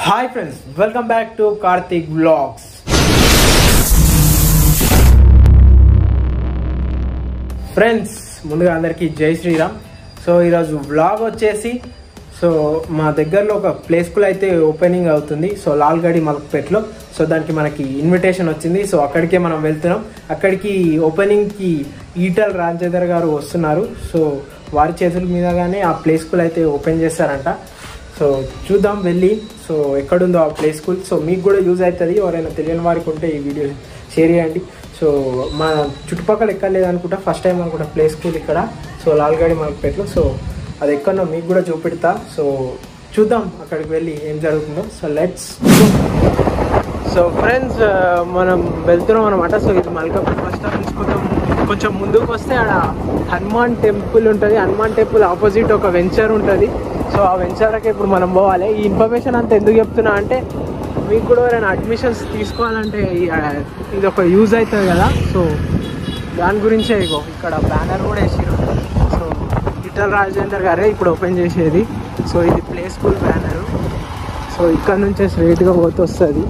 Hi friends, welcome back to Karthik vlogs. Friends, ముందుగా అందరికీ జై శ్రీరామ్. సో ఈరోజు వ్లాగ్ వచ్చేసి మా దగ్గరలో ఒక ప్లే స్కూల్ అయితే ఓపెనింగ్ అవుతుంది. సో లాల్గడి మల్క్పేట్లో. సో దానికి మనకి ఇన్విటేషన్ వచ్చింది. సో అక్కడికే మనం వెళ్తున్నాం. అక్కడికి ఓపెనింగ్కి ఈటల్ రాజేందర్ గారు వస్తున్నారు. సో వారి చేతుల మీదగానే ఆ ప్లే స్కూల్ అయితే ఓపెన్ చేస్తారంట. సో చూద్దాం వెళ్ళి. సో ఎక్కడుందో ఆ ప్లే స్కూల్. సో మీకు కూడా యూజ్ అవుతుంది. ఎవరైనా తెలియని వారికి ఉంటే ఈ వీడియో షేర్ చేయండి. సో మా చుట్టుపక్కల ఎక్కడ లేదనుకుంటా, ఫస్ట్ టైం అనుకుంటా ప్లే స్కూల్ ఇక్కడ. సో లాల్గడి మల్క్పేట్లో. సో అది ఎక్కడో మీకు కూడా చూపెడతా. సో చూద్దాం అక్కడికి వెళ్ళి ఏం జరుగుతుందో. So let's. సో ఫ్రెండ్స్, మనం వెళ్తున్నాం అనమాట. సో ఇది మల్కాపూర్ బస్ స్టాప్ నుంచి కొంచెం ముందుకు వస్తే ఆడ హనుమాన్ టెంపుల్ ఉంటుంది. హనుమాన్ టెంపుల్ ఆపోజిట్ ఒక వెంచర్ ఉంటుంది. సో ఆ వెంచర్కి ఇప్పుడు మనం పోవాలి. ఈ ఇన్ఫర్మేషన్ అంతా ఎందుకు చెప్తున్నా అంటే, మీకు కూడా ఎవరైనా అడ్మిషన్స్ తీసుకోవాలంటే ఇది ఒక యూజ్ అవుతుంది కదా. సో దాని గురించే ఇగో ఇక్కడ బ్యానర్ కూడా వేసారు. సో ఈటల్ రాజేందర్ గారే ఇప్పుడు ఓపెన్ చేసేది. సో ఇది ప్లే స్కూల్ బ్యానరు. సో ఇక్కడ నుంచే స్ట్రైట్గా పోతే వస్తుంది.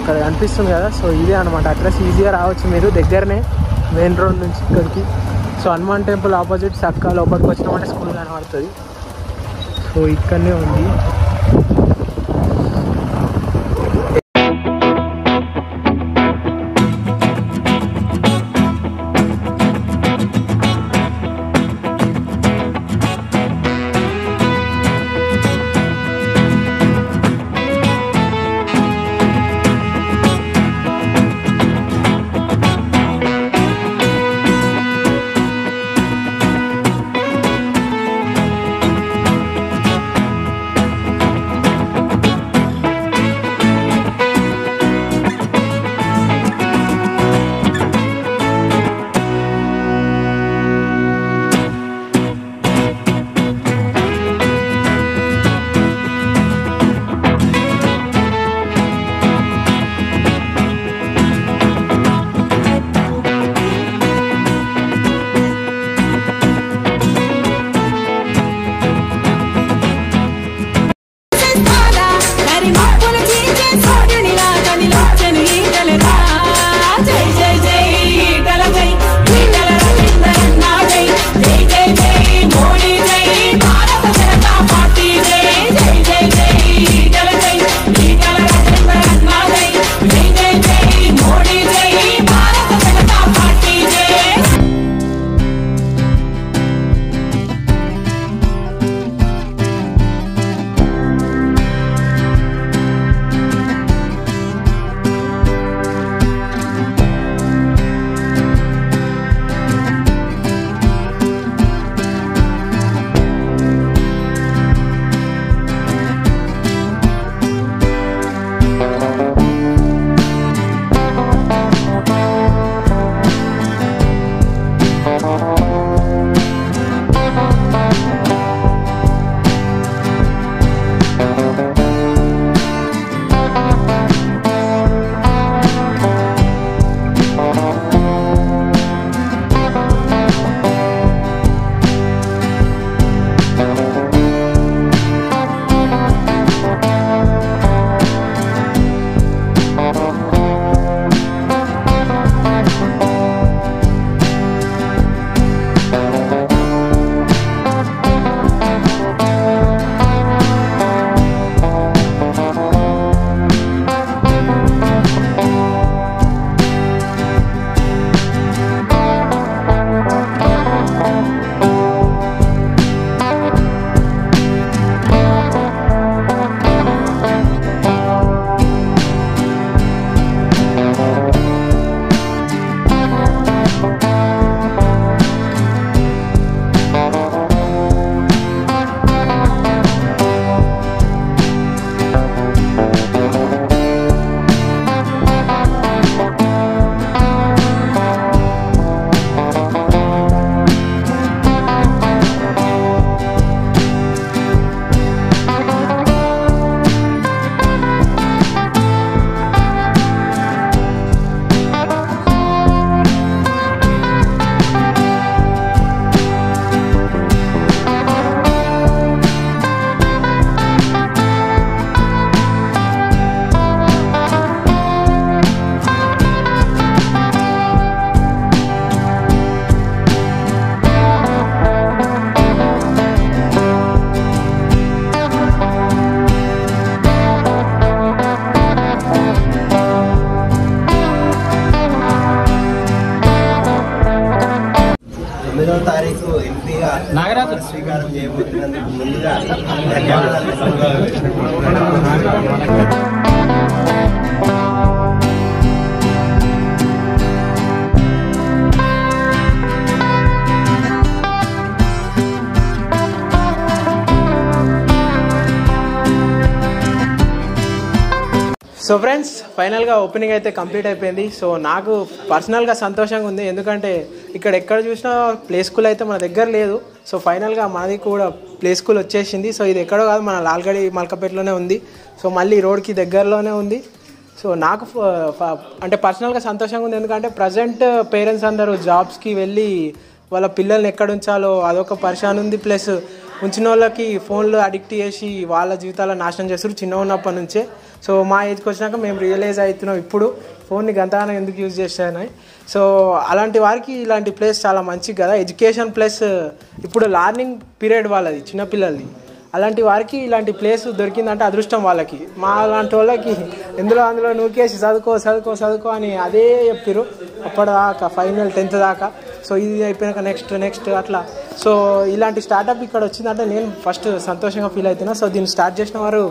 అక్కడ కనిపిస్తుంది కదా. సో ఇదే అనమాట అడ్రస్. ఈజీగా రావచ్చు మీరు, దగ్గరనే మెయిన్ రోడ్ నుంచి ఇక్కడికి. సో హనుమాన్ టెంపుల్ ఆపోజిట్ చక్కా లోపలికి వచ్చినామంటే స్కూల్ కనబడుతుంది. సో ఇక్కడనే ఉంది. 6వ తారీఖు ఎంపీగా స్వీకారం చేయబోతున్నందుకు ముందుగా ధన్యవాదాలు. సో ఫ్రెండ్స్, ఫైనల్గా ఓపెనింగ్ అయితే కంప్లీట్ అయిపోయింది. సో నాకు పర్సనల్గా సంతోషంగా ఉంది, ఎందుకంటే ఇక్కడ ఎక్కడ చూసినా ప్లే స్కూల్ అయితే మన దగ్గర లేదు. సో ఫైనల్గా మనది కూడా ప్లే స్కూల్ వచ్చేసింది. సో ఇది ఎక్కడో కాదు, మన లాల్గడి మల్కపేటలోనే ఉంది. సో మళ్ళీ రోడ్కి దగ్గరలోనే ఉంది. సో నాకు అంటే పర్సనల్గా సంతోషంగా ఉంది, ఎందుకంటే ప్రజెంట్ పేరెంట్స్ అందరూ జాబ్స్కి వెళ్ళి వాళ్ళ పిల్లల్ని ఎక్కడ ఉంచాలో అదొక పరిశాన్ ఉంది. ప్లస్ ఉంచిన వాళ్ళకి ఫోన్లు అడిక్ట్ చేసి వాళ్ళ జీవితాలను నాశనం చేస్తారు చిన్న ఉన్నప్పటి నుంచే. సో మా ఏజ్కి వచ్చినాక మేము రియలైజ్ అవుతున్నాం ఇప్పుడు ఫోన్ని గంతగానం ఎందుకు యూజ్ చేస్తానని. సో అలాంటి వారికి ఇలాంటి ప్లేస్ చాలా మంచిది కదా, ఎడ్యుకేషన్ ప్లస్ ఇప్పుడు లర్నింగ్ పీరియడ్ వాళ్ళది చిన్నపిల్లలది. అలాంటి వారికి ఇలాంటి ప్లేస్ దొరికిందంటే అదృష్టం వాళ్ళకి. మా అలాంటి వాళ్ళకి అందులో నూకేసి చదువుకో అని అదే చెప్పారు అప్పటిదాకా, ఫైనల్ 10th దాకా. సో ఇది అయిపోయాక నెక్స్ట్ అట్లా. సో ఇలాంటి స్టార్టప్ ఇక్కడ వచ్చిందంటే నేను ఫస్ట్ సంతోషంగా ఫీల్ అవుతున్నా. సో దీన్ని స్టార్ట్ చేసిన వారు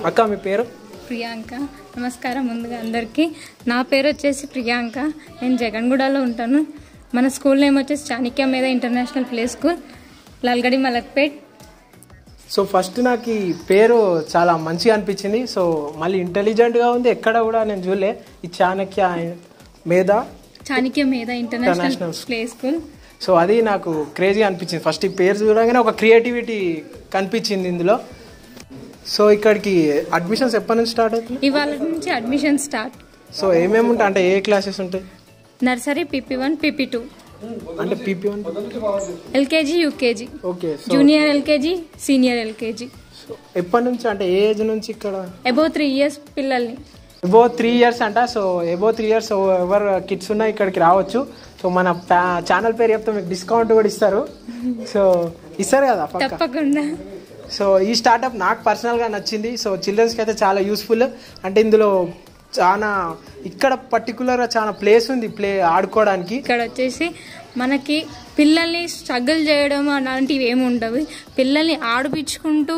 అక్క, మీ పేరు? ప్రియాంక. నమస్కారం ముందుగా అందరికీ. నా పేరు వచ్చేసి ప్రియాంక. నేను జగన్గూడలో ఉంటాను. మన స్కూల్ నేమ్ వచ్చేసి చాణక్య మేధా international play school, Lalgadi Malakpet. So first నాకు ఈ పేరు చాలా మంచిగా అనిపించింది. సో మళ్ళీ ఇంటెలిజెంట్గా ఉంది, ఎక్కడ కూడా నేను చూడలే. ఈ చాణక్య మేధా ఇంటర్నేషనల్ ప్లే స్కూల్. సో అది నాకు క్రేజీగా అనిపించింది. ఫస్ట్ ఈ పేరు చూడగానే ఒక క్రియేటివిటీ కనిపించింది ఇందులో. సో ఇక్కడికి అడ్మిషన్స్ ఎప్పటి నుంచి స్టార్ట్ అవుతుంది? ఇవాళ నుంచి అడ్మిషన్ స్టార్ట్. సో ఏమేమి ఉంటాయి అంటే ఏ క్లాసెస్ ఉంటాయి? నర్సరీ PP1 PP2 అంటే PP1 LKG UKG, okay. Junior LKG senior LKG. So ఎప్పటి నుంచి అంటే ఏ ఏజ్ నుంచి ఇక్కడ? అబౌవ్ 3 years పిల్లల్ని. అబౌవ్ 3 years అంట. సో అబౌవ్ 3 years ఎవరు కిడ్స్ ఉన్నా ఇక్కడికి రావచ్చు. సో మన ఛానల్ పేరు చెప్తే మీకు డిస్కౌంట్ కూడా ఇస్తారు. సో ఇస్తారు కదా తప్పకుండా. సో ఈ స్టార్టప్ నాకు పర్సనల్గా నచ్చింది. సో చిల్డ్రన్స్కి అయితే చాలా యూస్ఫుల్. అంటే ఇందులో చాలా ఇక్కడ పర్టికులర్గా చాలా ప్లేస్ ఉంది ఆడుకోవడానికి. ఇక్కడ వచ్చేసి మనకి పిల్లల్ని స్ట్రగుల్ చేయడం అలాంటివి ఏమి ఉండవు. పిల్లల్ని ఆడిపించుకుంటూ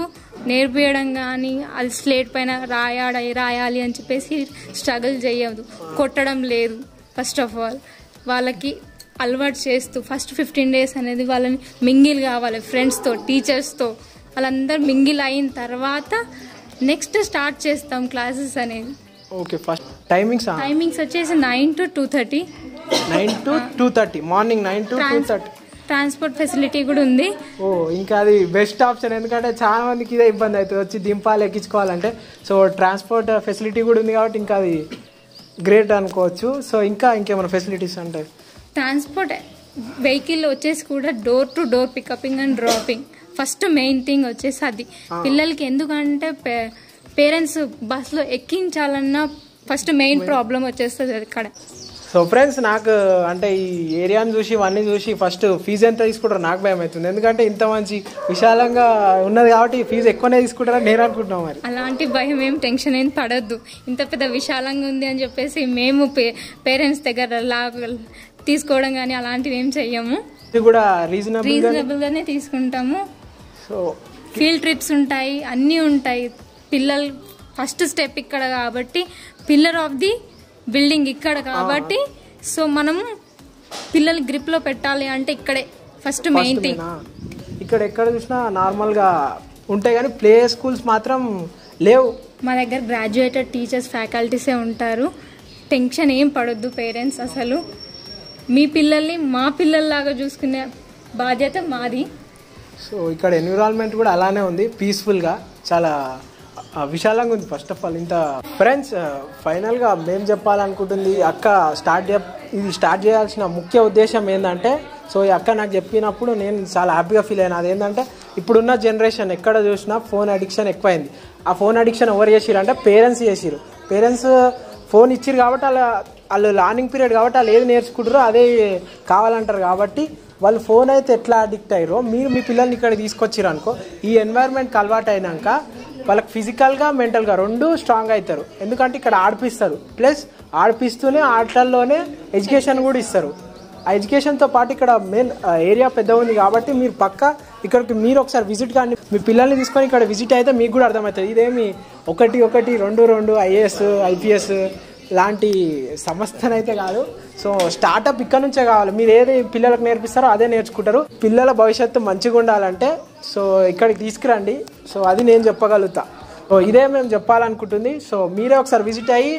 నేర్పించడం కానీ, అది స్లేట్ పైన రాయాలి అని చెప్పేసి స్ట్రగుల్ చేయదు, కొట్టడం లేదు. ఫస్ట్ ఆఫ్ ఆల్ వాళ్ళకి అలవాటు చేస్తూ ఫస్ట్ 15 days అనేది వాళ్ళని మింగిల్ కావాలి ఫ్రెండ్స్తో, టీచర్స్తో. వాళ్ళందరూ మింగిల్ అయిన తర్వాత నెక్స్ట్ స్టార్ట్ చేస్తాం క్లాసెస్ అనేది. ఓకే. ఫస్ట్ టైమింగ్స్ వచ్చేసి 9 to 2:30. 9 to 2:30 morning 9 to 2:30. Transport facility కూడా ఉంది. ఇంకా అది బెస్ట్ ఆప్షన్, ఎందుకంటే చాలా మందికి ఇదే ఇబ్బంది అవుతుంది వచ్చి దింపాలి ఎక్కించుకోవాలంటే. సో ట్రాన్స్పోర్ట్ ఫెసిలిటీ కూడా ఉంది కాబట్టి ఇంకా అది గ్రేట్ అనుకోవచ్చు. సో ఇంకేమైనా ఫెసిలిటీస్ అంటే ట్రాన్స్పోర్ట్ వెహికల్ వచ్చేసి కూడా door to door picking and dropping. First main thing వచ్చేసి అది పిల్లలకి. ఎందుకంటే పేరెంట్స్ బస్లో ఎక్కించాలన్నా ఫస్ట్ మెయిన్ ప్రాబ్లం వచ్చేస్తుంది అక్కడ. సో ఫ్రెండ్స్, నాకు అంటే ఈ ఏరియాని చూసి ఇవన్నీ చూసి ఫస్ట్ ఫీజు ఎంత తీసుకుంటారో నాకు భయం అవుతుంది. ఎందుకంటే ఇంత మంచి విశాలంగా ఉన్నది కాబట్టి ఫీజు ఎక్కువనే తీసుకుంటారని నేను అనుకుంటున్నాను. మరి అలాంటి భయం ఏం, టెన్షన్ ఏం పడద్దు. ఇంత పెద్ద విశాలంగా ఉంది అని చెప్పేసి మేము పేరెంట్స్ దగ్గర తీసుకోవడం కానీ అలాంటివి ఏం చెయ్యము. ఇది కూడా రీజనబుల్ గానే తీసుకుంటాము. సో ఫీల్డ్ ట్రిప్స్ ఉంటాయి, అన్నీ ఉంటాయి. పిల్లలు ఫస్ట్ స్టెప్ ఇక్కడ కాబట్టి, పిల్లర్ ఆఫ్ ది బిల్డింగ్ ఇక్కడ కాబట్టి, సో మనం పిల్లల్ని గ్రిప్ లో పెట్టాలి అంటే ఇక్కడే ఫస్ట్ మెయిన్ థింగ్. ఇక్కడ ఎక్కడ చూసినా నార్మల్ గా ఉంటాయి కానీ ప్లే స్కూల్స్ మాత్రం లేవు. మా దగ్గర గ్రాడ్యుయేటెడ్ టీచర్స్, ఫ్యాకల్టీసే ఉంటారు. టెన్షన్ ఏం పడొద్దు పేరెంట్స్. అసలు మీ పిల్లల్ని మా పిల్లల్లాగా చూసుకునే బాధ్యత మాది. సో ఇక్కడ ఎన్విరాన్మెంట్ కూడా అలానే ఉంది, పీస్ఫుల్గా, చాలా విశాలంగా ఉంది. ఫస్ట్ ఆఫ్ ఆల్ ఇంత ఫ్రెండ్స్, ఫైనల్గా మేము చెప్పాలనుకుంటుంది అక్క ఇది స్టార్ట్ చేయాల్సిన ముఖ్య ఉద్దేశం ఏంటంటే, సో ఈ అక్క నాకు చెప్పినప్పుడు నేను చాలా హ్యాపీగా ఫీల్ అయినా. అదేంటంటే ఇప్పుడున్న జనరేషన్ ఎక్కడ చూసినా ఫోన్ అడిక్షన్ ఎక్కువైంది. ఆ ఫోన్ అడిక్షన్ ఎవరు చేసిరు అంటే పేరెంట్స్ చేసిరు. పేరెంట్స్ ఫోన్ ఇచ్చిరు కాబట్టి వాళ్ళు లర్నింగ్ పీరియడ్ కాబట్టి వాళ్ళు ఏది నేర్చుకుంటారో అదే కావాలంటారు. కాబట్టి వాళ్ళు ఫోన్ అయితే ఎట్లా అడిక్ట్ అయ్యారో మీరు మీ పిల్లల్ని ఇక్కడ తీసుకొచ్చిరు అనుకో, ఈ ఎన్వైర్న్మెంట్కి అలవాటు అయినాక వాళ్ళకి ఫిజికల్గా మెంటల్గా రెండు స్ట్రాంగ్ అవుతారు. ఎందుకంటే ఇక్కడ ఆడిపిస్తారు, ప్లస్ ఆడిపిస్తూనే ఆటల్లోనే ఎడ్యుకేషన్ కూడా ఇస్తారు. ఆ ఎడ్యుకేషన్తో పాటు ఇక్కడ మెయిన్ ఏరియా పెద్ద ఉంది కాబట్టి మీరు పక్కా ఇక్కడికి మీరు ఒకసారి విజిట్ కానీ మీ పిల్లల్ని తీసుకొని ఇక్కడ విజిట్ అయితే మీకు కూడా అర్థమవుతుంది. ఇదేమి 1-2 ఐఏఎస్ IPS లాంటి సంస్థనైతే కాదు. సో స్టార్టప్ ఇక్కడ నుంచే కావాలి. మీరు ఏది పిల్లలకు నేర్పిస్తారో అదే నేర్చుకుంటారు. పిల్లల భవిష్యత్తు మంచిగా ఉండాలంటే సో ఇక్కడికి తీసుకురండి. సో అది నేను చెప్పగలుగుతా. సో ఇదే మేము చెప్పాలనుకుంటుంది. సో మీరే ఒకసారి విజిట్ అయ్యి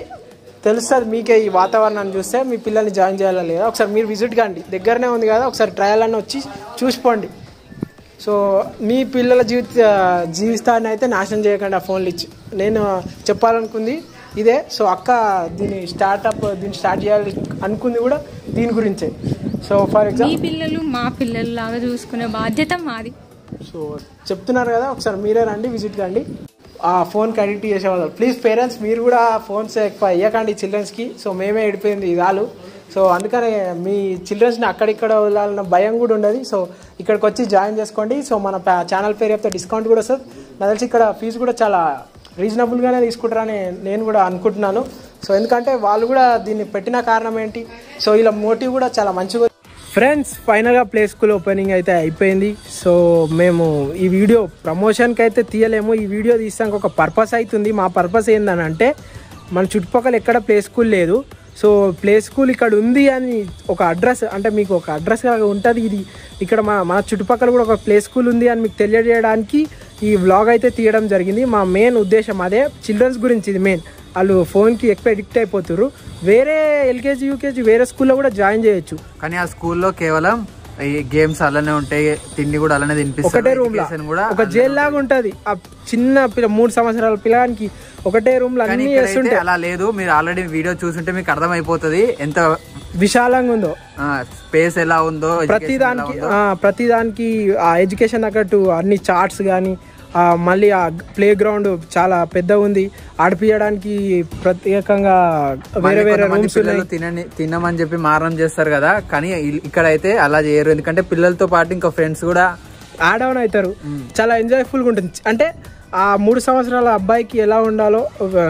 తెలుస్తుంది మీకే ఈ వాతావరణాన్ని చూస్తే మీ పిల్లల్ని జాయిన్ చేయాలా లేదా ఒకసారి మీరు విజిట్ కండి. దగ్గరనే ఉంది కదా, ఒకసారి ట్రయల్ అన్న వచ్చి చూసిపోండి. సో మీ పిల్లల జీవితాన్ని అయితే నాశనం చేయకండి ఆ ఫోన్లు ఇచ్చి. నేను చెప్పాలనుకుంది ఇదే. సో అక్క దీన్ని స్టార్ట్ చేయాలి అనుకుంది కూడా దీని గురించే. సో ఫర్ ఎగ్జాంపుల్ పిల్లలు మా పిల్లలు లాగా చూసుకునే బాధ్యత మాది. సో చెప్తున్నారు కదా, ఒకసారి మీరే రండి, విజిట్ కండి. ఆ ఫోన్కి అడిక్ట్ చేసేవాళ్ళు ప్లీజ్ పేరెంట్స్ మీరు కూడా ఫోన్స్ ఎక్కువ ఇవ్వకండి చిల్డ్రన్స్కి. సో మేమే ఎడిపోయింది ఇదాలు. సో అందుకనే మీ చిల్డ్రన్స్ని అక్కడిక్కడ వదలాలన్న భయం కూడా ఉండదు. సో ఇక్కడికి వచ్చి జాయిన్ చేసుకోండి. సో మన ఛానల్ పేరు చెప్తే డిస్కౌంట్ కూడా వస్తుంది. నాకు తెలిసి ఇక్కడ ఫీజు కూడా చాలా రీజనబుల్గానే తీసుకుంటారని నేను కూడా అనుకుంటున్నాను. సో ఎందుకంటే వాళ్ళు కూడా దీన్ని పెట్టిన కారణం ఏంటి, సో ఇలా మోటివ్ కూడా చాలా మంచిగా. ఫ్రెండ్స్ ఫైనల్గా ప్లే స్కూల్ ఓపెనింగ్ అయితే అయిపోయింది. సో మేము ఈ వీడియో ప్రమోషన్కి అయితే తీయలేము. ఈ వీడియో తీసాక ఒక పర్పస్ అవుతుంది. మా పర్పస్ ఏంటంటే మన చుట్టుపక్కల ఎక్కడ ప్లే స్కూల్ లేదు. సో ప్లే స్కూల్ ఇక్కడ ఉంది అని ఒక అడ్రస్, అంటే మీకు ఒక అడ్రస్ ఉంటుంది. ఇది ఇక్కడ మన చుట్టుపక్కల కూడా ఒక ప్లే స్కూల్ ఉంది అని మీకు తెలియజేయడానికి ఈ వ్లాగ్ అయితే తీయడం జరిగింది. మా మెయిన్ ఉద్దేశం అదే. చిల్డ్రన్స్ గురించి ఇది మెయిన్. వాళ్ళు ఫోన్కి ఎక్కువ అడిక్ట్ అయిపోతారు. వేరే LKG UKG వేరే స్కూల్లో కూడా జాయిన్ చేయొచ్చు, కానీ ఆ స్కూల్లో కేవలం ఈ గేమ్స్ అలానే ఉంటాయి, తిండి కూడా అలానే తినిపిస్తారు. ఒకటే రూమ్ లో ఒక జైల్ లాగా ఉంటది. ఆ చిన్న 3 సంవత్సరాల పిల్లగానికి ఒకటే రూమ్ లో అన్ని చేస్తుంటే అలా లేదు. మీరు ఆల్రెడీ వీడియో చూస్తుంటే మీకు అర్థమైపోతుంది ఎంత విశాలంగా ఉందో, స్పేస్ ఎలా ఉందో. ప్రతిదానికి ఆ ఎడ్యుకేషన్ తగ్గట్టు అన్ని చార్ట్స్ కానీ మళ్ళీ ఆ ప్లే గ్రౌండ్ చాలా పెద్దగా ఉంది. ఆడిపియడానికి ప్రత్యేకంగా వేరే వేరే రూమ్స్ తినమని చెప్పి మారం చేస్తారు కదా, కానీ ఇక్కడ అయితే అలా చేయరు. ఎందుకంటే పిల్లలతో పాటు ఇంకా ఫ్రెండ్స్ కూడా యాడ్ ఆన్ అవుతారు. చాలా ఎంజాయ్ఫుల్గా ఉంటుంది. అంటే ఆ 3 సంవత్సరాల అబ్బాయికి ఎలా ఉండాలో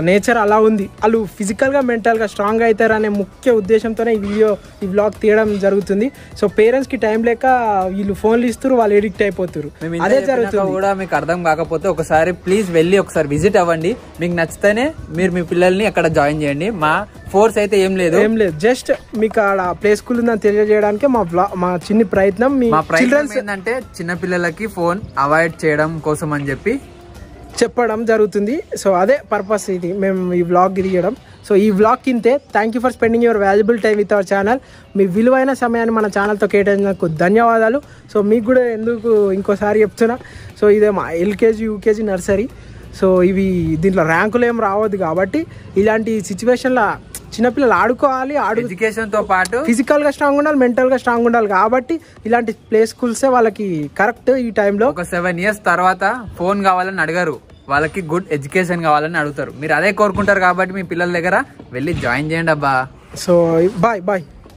నేచర్ అలా ఉంది. వాళ్ళు ఫిజికల్గా మెంటల్గా స్ట్రాంగ్ అవుతారు అనే ముఖ్య ఉద్దేశంతోనే ఈ వ్లాగ్ తీయడం జరుగుతుంది. సో పేరెంట్స్కి టైం లేక వీళ్ళు ఫోన్లు ఇస్తారు, వాళ్ళు ఎడిక్ట్ అయిపోతారు. అదే జరుగుతుంది. కూడా మీకు అర్థం కాకపోతే ఒకసారి ప్లీజ్ వెళ్ళి ఒకసారి విజిట్ అవ్వండి. మీకు నచ్చితేనే మీరు మీ పిల్లల్ని అక్కడ జాయిన్ చేయండి. మా ఫోర్స్ అయితే ఏం లేదు. జస్ట్ మీకు ఆడ ప్లే స్కూల్ ఉందని తెలియజేయడానికి మా చిన్న ప్రయత్నం. మా ప్రయత్నం ఏంటంటే చిన్న పిల్లలకి ఫోన్ అవాయిడ్ చేయడం కోసం అని చెప్పి చెప్పడం జరుగుతుంది. సో అదే పర్పస్ ఇది మేము ఈ వ్లాగ్ తీయడం. సో ఈ వ్లాగ్ కింతే. Thank you for spending your valuable time with our channel. మీ విలువైన సమయాన్ని మన ఛానల్తో కేటాయించినందుకు ధన్యవాదాలు. సో మీకు కూడా ఎందుకు ఇంకోసారి చెప్తున్నా, సో ఇదే మా LKG UKG నర్సరీ. సో ఇవి దీంట్లో ర్యాంకులు ఏం రావద్దు కాబట్టి ఇలాంటి సిచ్యువేషన్లో చిన్నపిల్లలు ఆడుకోవాలి. ఎడ్యుకేషన్ తో పాటు ఫిజికల్ గా స్ట్రాంగ్ ఉండాలి, మెంటల్ గా స్ట్రాంగ్ ఉండాలి. కాబట్టి ఇలాంటి ప్లే స్కూల్సే వాళ్ళకి కరెక్ట్. ఈ టైంలో ఒక 7 years తర్వాత ఫోన్ కావాలని అడగరు, వాళ్ళకి గుడ్ ఎడ్యుకేషన్ కావాలని అడుగుతారు. మీరు అదే కోరుకుంటారు కాబట్టి మీ పిల్లల దగ్గర వెళ్ళి జాయిన్ చేయండి అబ్బా. So bye.